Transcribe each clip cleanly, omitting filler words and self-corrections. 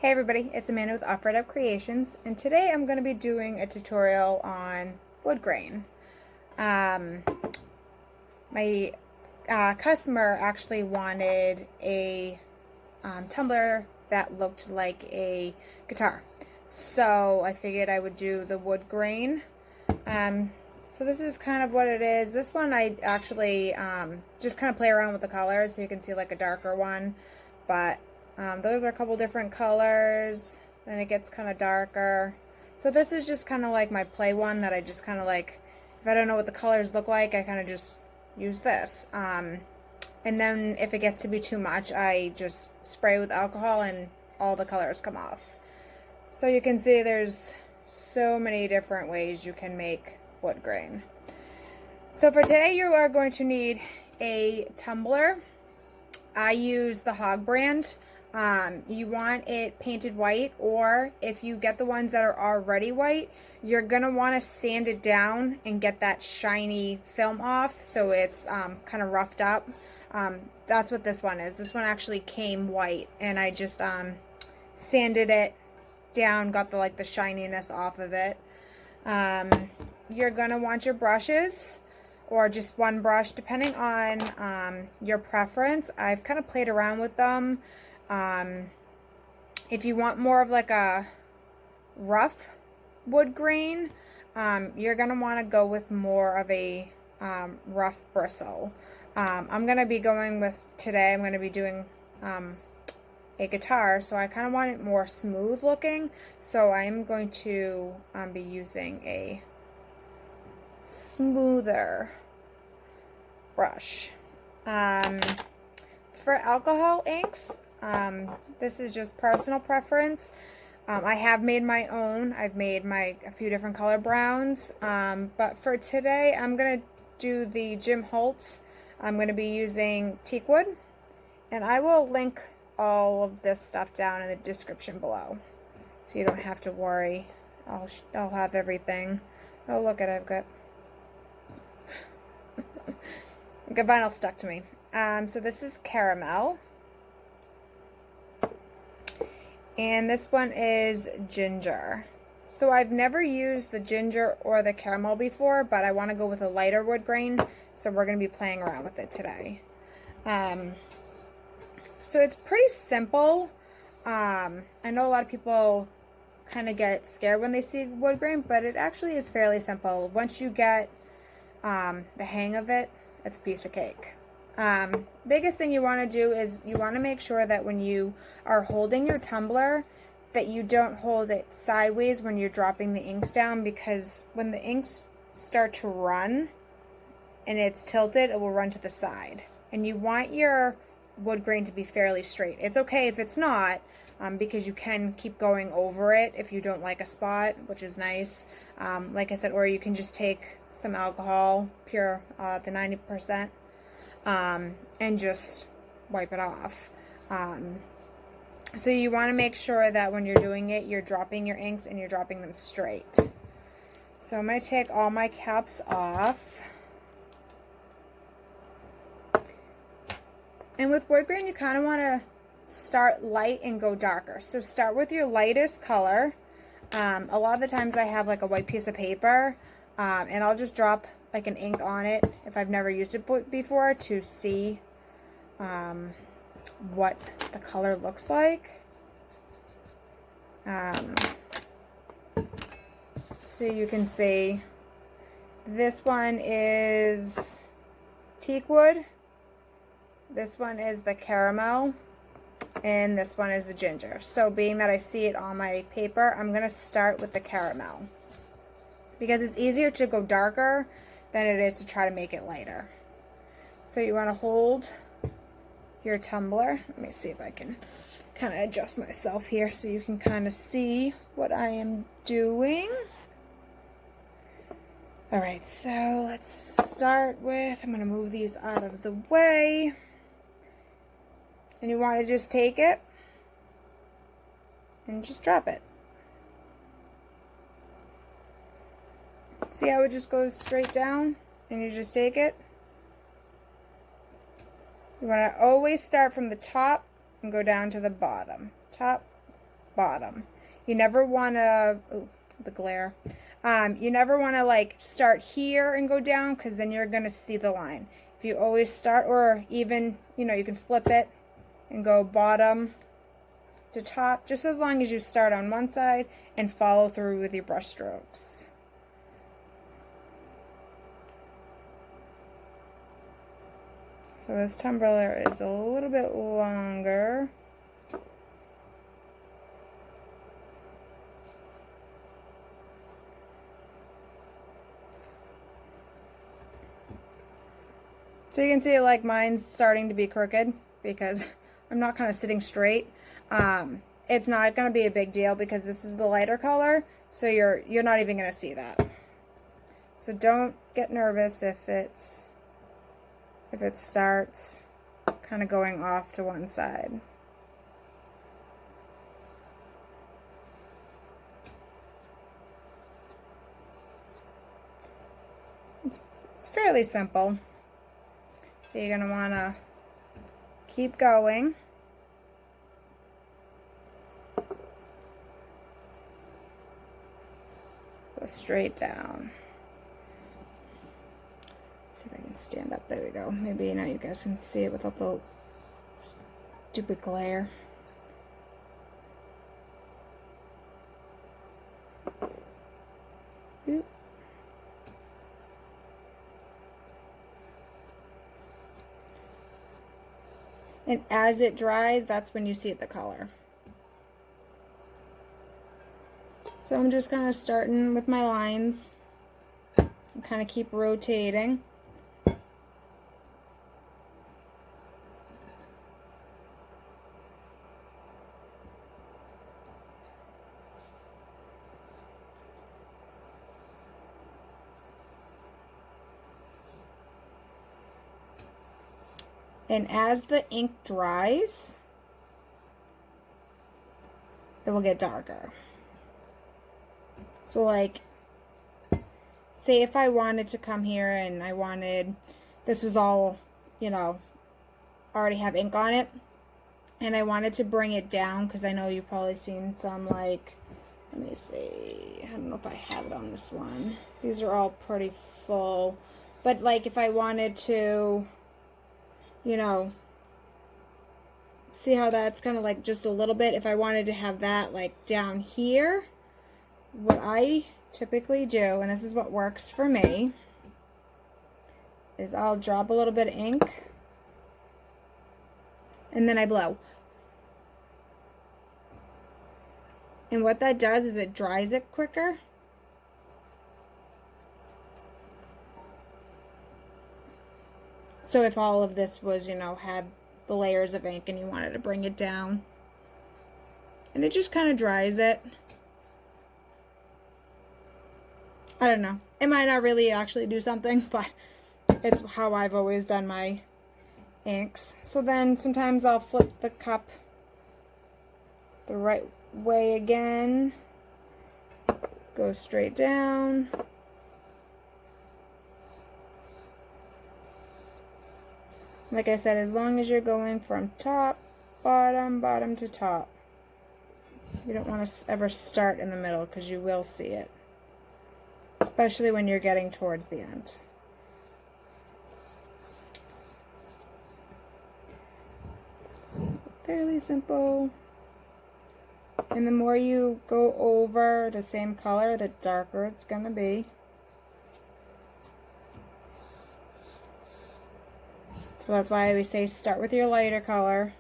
Hey everybody, it's Amanda with Offered Up Creations, and today I'm going to be doing a tutorial on wood grain. My customer actually wanted a tumbler that looked like a guitar, so I figured I would do the wood grain. So this is kind of what it is. This one I actually just kind of play around with the colors so you can see like a darker one, but those are a couple different colors. Then it gets kind of darker. So this is just kind of like my play one that I just kind of like, if I don't know what the colors look like, I kind of just use this. And then if it gets to be too much, I just spray with alcohol and all the colors come off. So you can see there's so many different ways you can make wood grain. So for today you are going to need a tumbler. I use the Hog brand. You want it painted white, or if you get the ones that are already white, you're gonna want to sand it down and get that shiny film off so it's kind of roughed up. That's what this one is. This one actually came white, and I just sanded it down, got the shininess off of it. You're gonna want your brushes, or just one brush depending on your preference. I've kind of played around with them. If you want more of like a rough wood grain, you're gonna want to go with more of a rough bristle. I'm gonna be going with, today I'm gonna be doing a guitar, so I kind of want it more smooth looking, so I am going to be using a smoother brush. For alcohol inks, this is just personal preference. I have made my own. I've made a few different color browns, but for today I'm gonna do the Jim Holtz. I'm gonna be using teakwood, and I will link all of this stuff down in the description below, so you don't have to worry. I'll have everything. Oh, look at it, I've got vinyl stuck to me. So this is caramel, and this one is ginger. So I've never used the ginger or the caramel before, but I want to go with a lighter wood grain, so we're going to be playing around with it today. So it's pretty simple. I know a lot of people kind of get scared when they see wood grain, but it actually is fairly simple. Once you get the hang of it, it's a piece of cake. Biggest thing you want to do is you want to make sure that when you are holding your tumbler, that you don't hold it sideways when you're dropping the inks down, because when the inks start to run and it's tilted, it will run to the side. And you want your wood grain to be fairly straight. It's okay if it's not, because you can keep going over it if you don't like a spot, which is nice. Like I said, or you can just take some alcohol, pure, the 90%, and just wipe it off. So you want to make sure that when you're doing it, you're dropping your inks and you're dropping them straight. So I'm going to take all my caps off. And with wood grain, you kind of want to start light and go darker. So start with your lightest color. A lot of the times I have like a white piece of paper, and I'll just drop like an ink on it if I've never used it before, to see what the color looks like. So you can see this one is teakwood, this one is the caramel, and this one is the ginger. So being that I see it on my paper, I'm going to start with the caramel, because it's easier to go darker than it is to try to make it lighter. So you want to hold your tumbler. Let me see if I can kind of adjust myself here so you can kind of see what I am doing. Alright, so let's start with, I'm going to move these out of the way. And you want to just take it and just drop it. See how it just goes straight down, and you just take it. You want to always start from the top and go down to the bottom. Top, bottom. You never want to, the glare. You never want to like start here and go down, because then you're going to see the line. If you always start, or even, you know, you can flip it and go bottom to top, just as long as you start on one side and follow through with your brush strokes. So this tumbler is a little bit longer. So you can see like mine's starting to be crooked because I'm not kind of sitting straight. It's not going to be a big deal because this is the lighter color, so you're not even going to see that. So don't get nervous if it starts kind of going off to one side. It's fairly simple. So you're going to want to keep going. Go straight down. See if I can stand up. There we go. Maybe now you guys can see it without the stupid glare. Oop. And as it dries, that's when you see the color. So I'm just kind of starting with my lines and kind of keep rotating. And as the ink dries, it will get darker. So like, say if I wanted to come here and I wanted, this was all, you know, already have ink on it, and I wanted to bring it down, because I know you've probably seen some, like, let me see, I don't know if I have it on this one. These are all pretty full. But like if I wanted to, you know, see how that's kind of like just a little bit. If I wanted to have that like down here, what I typically do, and this is what works for me, is I'll drop a little bit of ink and then I blow. And what that does is it dries it quicker. So if all of this was, you know, had the layers of ink and you wanted to bring it down, and it just kind of dries it. I don't know. It might not really actually do something, but it's how I've always done my inks. So then sometimes I'll flip the cup the right way again. Go straight down. Like I said, as long as you're going from top, bottom, bottom to top. You don't want to ever start in the middle, because you will see it. Especially when you're getting towards the end. Fairly simple. And the more you go over the same color, the darker it's going to be. So that's why we say start with your lighter color.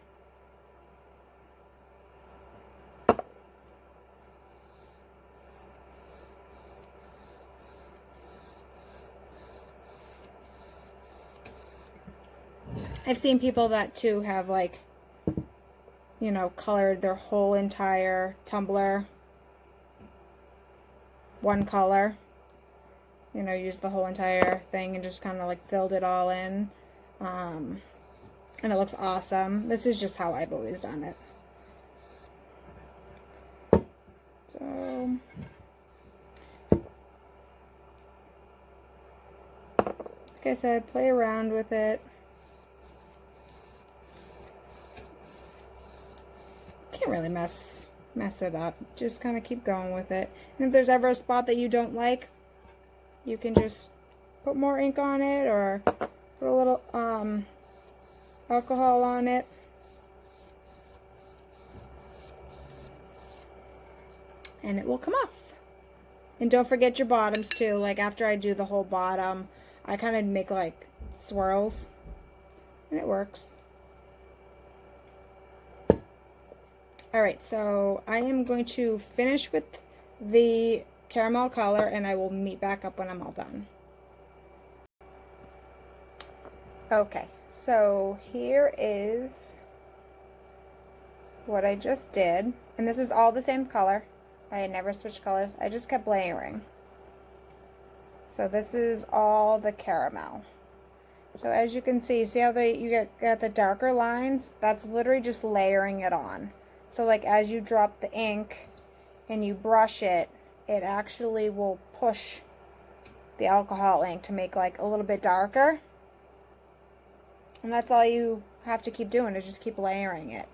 I've seen people that too have, like, you know, colored their whole entire tumbler one color. You know, use the whole entire thing and just kind of like filled it all in. And it looks awesome. This is just how I've always done it. So, like I said, play around with it. Can't really mess mess it up. Just kind of keep going with it. And if there's ever a spot that you don't like, you can just put more ink on it or put a little alcohol on it. And it will come off. And don't forget your bottoms too. Like after I do the whole bottom, I kind of make like swirls. And it works. Alright, so I am going to finish with the caramel color and I will meet back up when I'm all done. Okay, so here is what I just did. And this is all the same color. I had never switched colors. I just kept layering. So this is all the caramel. So as you can see how you got the darker lines? That's literally just layering it on. So like as you drop the ink and you brush it, it actually will push the alcohol ink to make like a little bit darker. And that's all you have to keep doing is just keep layering it.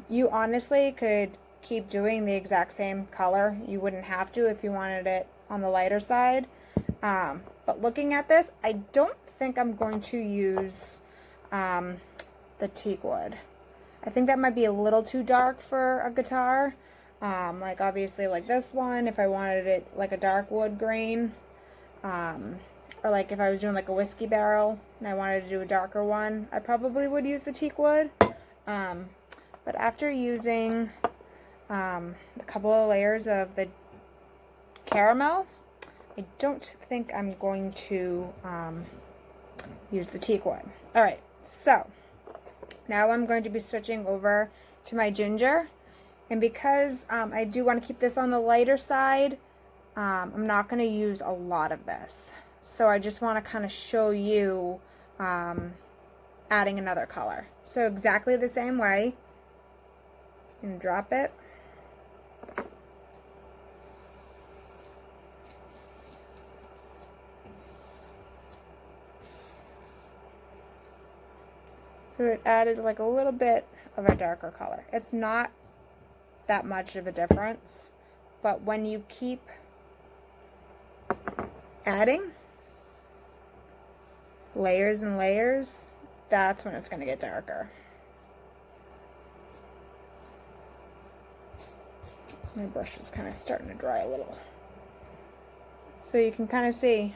You honestly could keep doing the exact same color. You wouldn't have to if you wanted it on the lighter side. But looking at this, I don't think I'm going to use the teak wood. I think that might be a little too dark for a guitar. Like obviously like this one, if I wanted it like a dark wood grain. Or like if I was doing like a whiskey barrel and I wanted to do a darker one, I probably would use the teak wood. But after using a couple of layers of the caramel, I don't think I'm going to use the teak wood. Alright, so now I'm going to be switching over to my ginger. And because I do want to keep this on the lighter side, I'm not going to use a lot of this. So I just want to kind of show you adding another color. So exactly the same way. And drop it. So it added like a little bit of a darker color. It's not that much of a difference, but when you keep adding layers and layers, that's when it's going to get darker. My brush is kind of starting to dry a little. So you can kind of see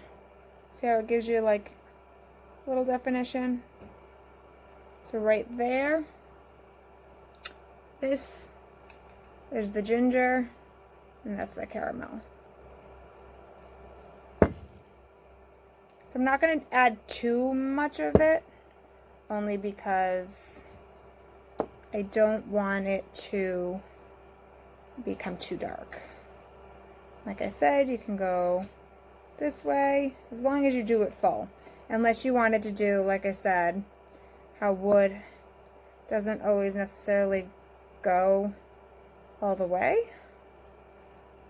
how it gives you like a little definition. So right there, this is the ginger, and that's the caramel. So I'm not going to add too much of it, only because I don't want it to become too dark. Like I said, you can go this way, as long as you do it full. Unless you wanted to do, like I said, how wood doesn't always necessarily go all the way.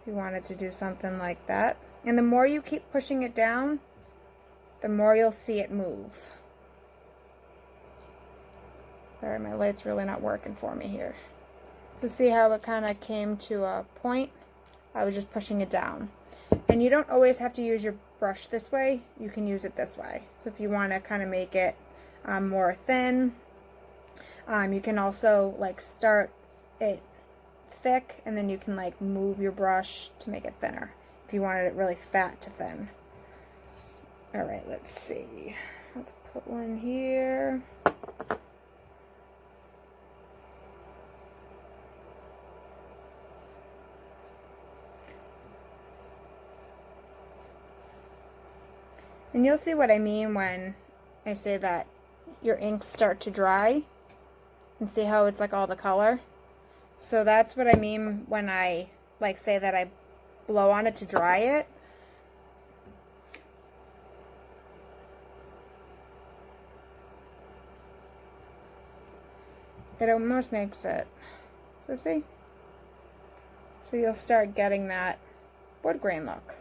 If you wanted to do something like that. And the more you keep pushing it down, the more you'll see it move. Sorry, my light's really not working for me here. So see how it kind of came to a point? I was just pushing it down. And you don't always have to use your brush this way. You can use it this way. So if you want to kind of make it more thin, you can also like start it thick and then you can like move your brush to make it thinner if you wanted it really fat to thin. Alright, let's see. Let's put one here. And you'll see what I mean when I say that your inks start to dry. And see how it's like all the color? So that's what I mean when I like say that I blow on it to dry it. It almost makes it. So see? So you'll start getting that wood grain look.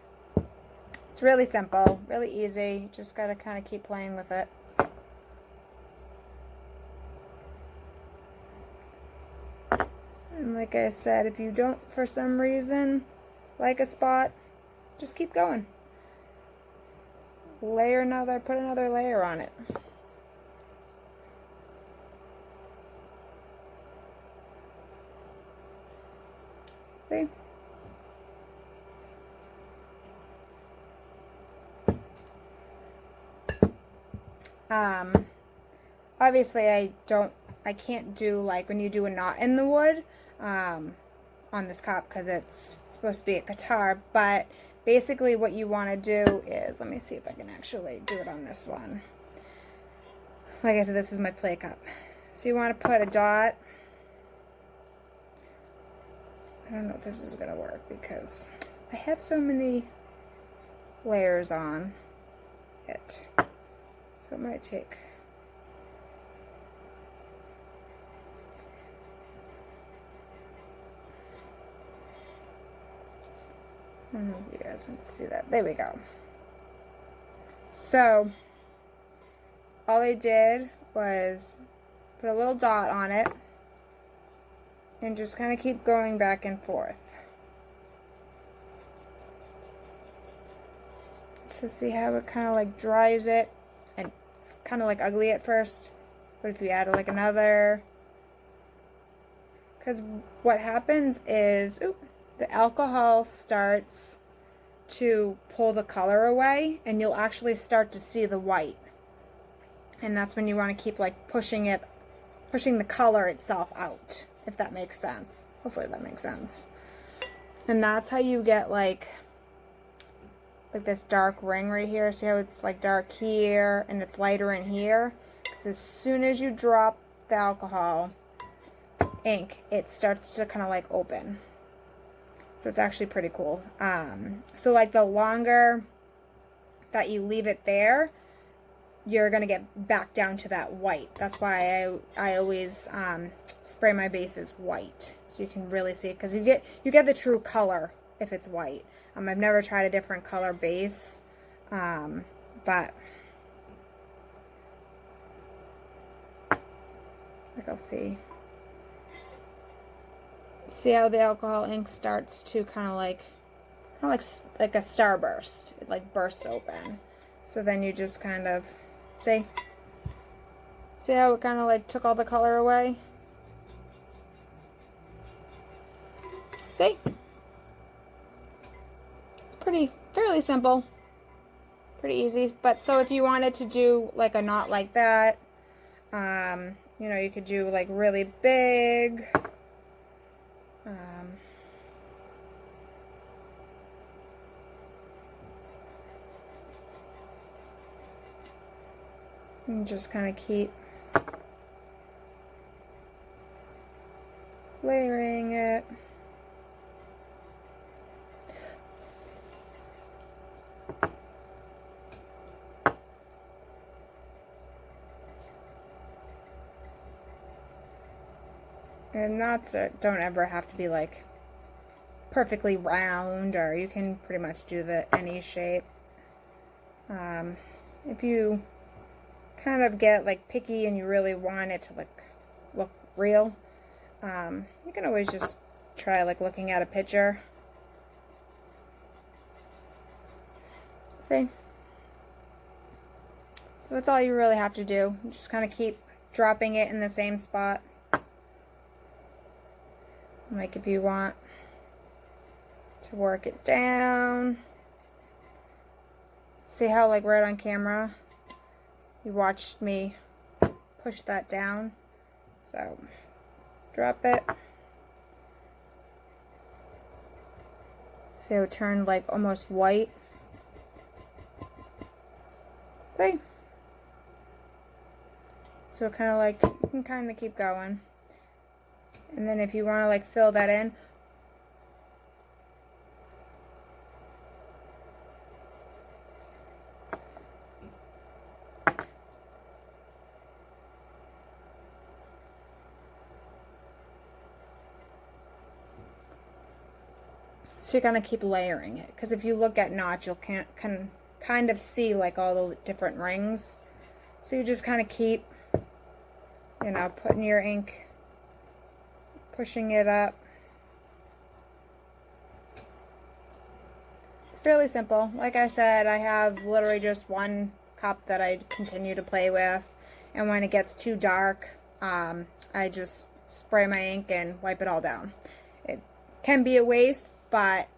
It's really simple, really easy. Just gotta kind of keep playing with it. And like I said, if you don't for some reason like a spot, just keep going. Put another layer on it. See? Obviously I can't do like when you do a knot in the wood on this cup because it's supposed to be a guitar, but basically what you want to do is, let me see if I can actually do it on this one. Like I said, this is my play cup. So you want to put a dot. I don't know if this is going to work because I have so many layers on it. So it might take. I don't know if you guys can see that. There we go. So all I did was put a little dot on it and just kind of keep going back and forth. So see how it kind of like dries it, and it's kind of like ugly at first, but if you add like another, because what happens is, the alcohol starts to pull the color away and you'll actually start to see the white. And that's when you want to keep like pushing the color itself out, if that makes sense. Hopefully that makes sense. And that's how you get like this dark ring right here. See how it's like dark here and it's lighter in here? Because as soon as you drop the alcohol ink, it starts to kind of like open. So it's actually pretty cool. So like the longer that you leave it there, you're going to get back down to that white. That's why I always spray my bases white, so you can really see it, because you get the true color if it's white. I've never tried a different color base, but like I'll see how the alcohol ink starts to kind of like a starburst. It like bursts open. So then you just kind of see how it kind of like took all the color away. See? It's fairly simple. Pretty easy. But so if you wanted to do like a knot like that, you know, you could do like really big. And just kind of keep layering it. And knots don't ever have to be like perfectly round, or you can pretty much do any shape. If you kind of get like picky and you really want it to look real, you can always just try like looking at a picture. See? So that's all you really have to do. You just kind of keep dropping it in the same spot. Like if you want to work it down, see how like right on camera you watched me push that down. So drop it. See how it turned like almost white? See? So kind of like, you can kind of keep going. And then if you want to like fill that in, so you're going to keep layering it, because if you look at knots, you'll can kind of see like all the different rings. So you just kind of keep, you know, putting your ink, pushing it up. fairly simple. Like I said, I have literally just one cup that I continue to play with, and when it gets too dark, I just spray my ink and wipe it all down. It can be a waste, but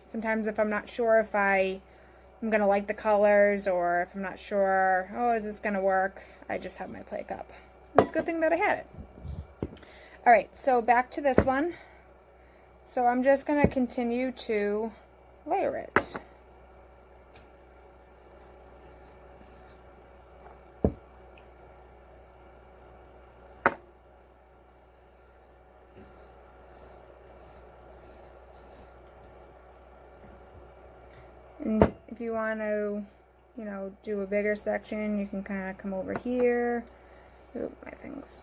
sometimes if I'm not sure if I'm gonna like the colors, or if I'm not sure, oh, is this gonna work, I just have my play cup. It's a good thing that I had it. Alright, so back to this one. So I'm just gonna continue to layer it. And if you want to, you know, do a bigger section, you can kind of come over here. Oop, my things.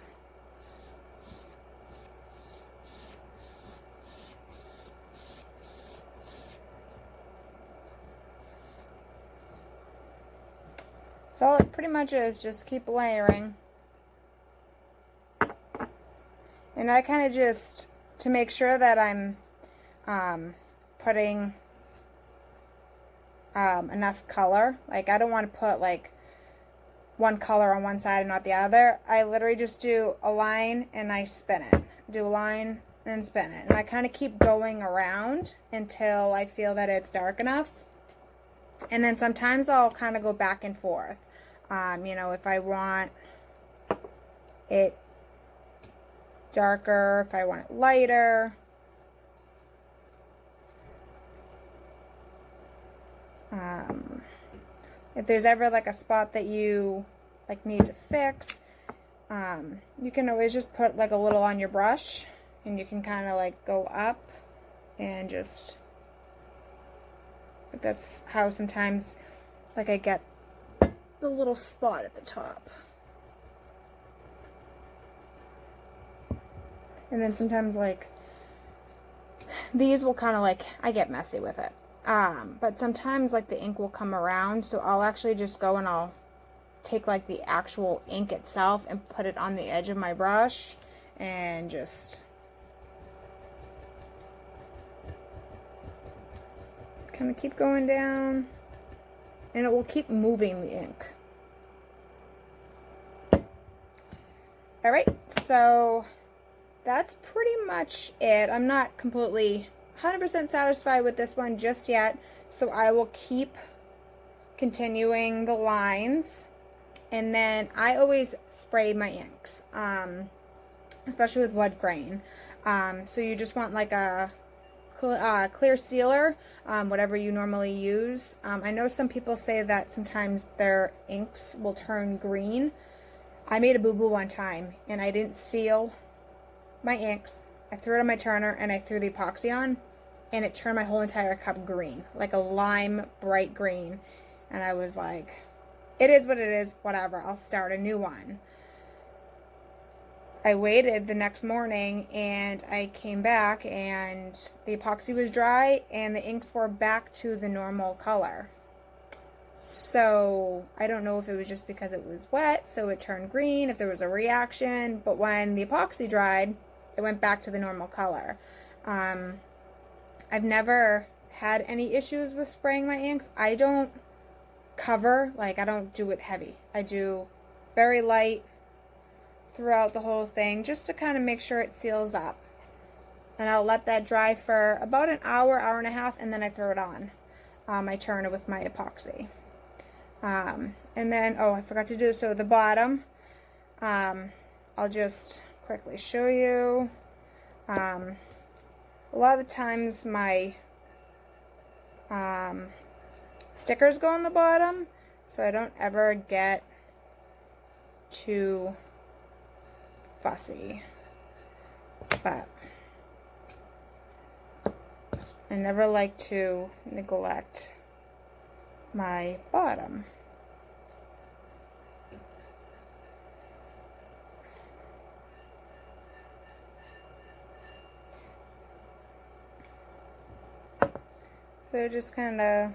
So all it pretty much is, just keep layering. And I kind of just, to make sure that I'm putting enough color, like I don't want to put like one color on one side and not the other. I literally just do a line and I spin it. Do a line and spin it. And I kind of keep going around until I feel that it's dark enough. And then sometimes I'll kind of go back and forth. You know, if I want it darker, if I want it lighter. If there's ever like a spot that you like need to fix, you can always just put like a little on your brush, and you can kind of like go up and just, but that's how sometimes like I get the little spot at the top. And then sometimes like these will kind of like, I get messy with it. But sometimes like the ink will come around, so I'll actually just go and I'll take like the actual ink itself and put it on the edge of my brush and just kind of keep going down, and it will keep moving the ink. Alright, so that's pretty much it. I'm not completely 100% satisfied with this one just yet, so I will keep continuing the lines. And then I always spray my inks, especially with wood grain. So you just want like a clear sealer, whatever you normally use. I know some people say that sometimes their inks will turn green. I made a boo-boo one time and I didn't seal my inks. I threw it on my turner and I threw the epoxy on, and it turned my whole entire cup green, like a lime bright green. And I was like, it is what it is, whatever, I'll start a new one. I waited the next morning and I came back and the epoxy was dry and the inks were back to the normal color. So I don't know if it was just because it was wet, so it turned green, if there was a reaction, but when the epoxy dried, it went back to the normal color. I've never had any issues with spraying my inks. I don't cover, like I don't do it heavy. I do very light throughout the whole thing, just to kind of make sure it seals up. And I'll let that dry for about an hour, hour and a half, and then I throw it on my turner with my epoxy. And then, oh, I forgot to do, so the bottom, I'll just quickly show you. A lot of the times my stickers go on the bottom, so I don't ever get too fussy, but I never like to neglect my bottom. So just kind of,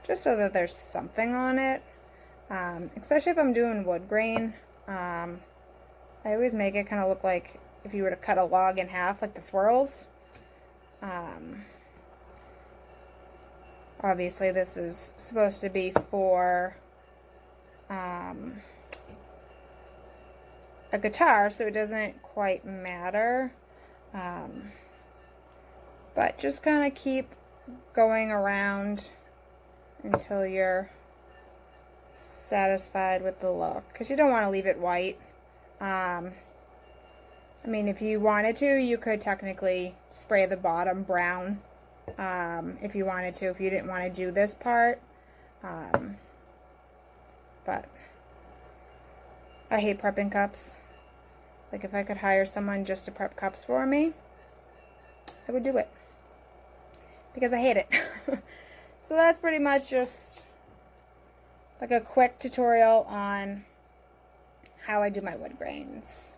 just so that there's something on it, especially if I'm doing wood grain. I always make it kind of look like if you were to cut a log in half, like the swirls. Obviously this is supposed to be for a guitar, so it doesn't quite matter. But just kind of keep going around until you're satisfied with the look, because you don't want to leave it white. I mean, if you wanted to, you could technically spray the bottom brown, if you wanted to, if you didn't want to do this part. But I hate prepping cups. Like, if I could hire someone just to prep cups for me, I would do it, because I hate it. So that's pretty much just like a quick tutorial on how I do my wood grains.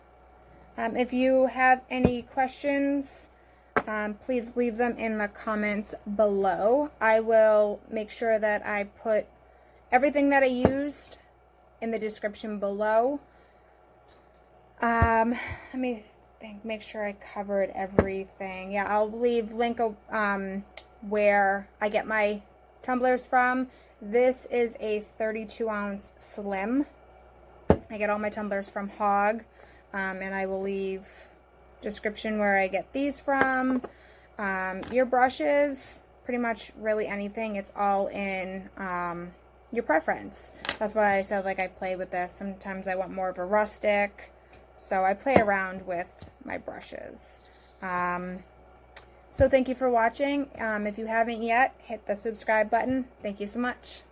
If you have any questions, please leave them in the comments below. I will make sure that I put everything that I used in the description below. Let me think, make sure I covered everything. Yeah, I'll leave link where I get my tumblers from. This is a 32-ounce slim. I get all my tumblers from Hog, and I will leave description where I get these from. Your brushes, pretty much really anything, it's all in your preference. That's why I said, like, I play with this. Sometimes I want more of a rustic, so I play around with my brushes. So thank you for watching. If you haven't yet, hit the subscribe button. Thank you so much.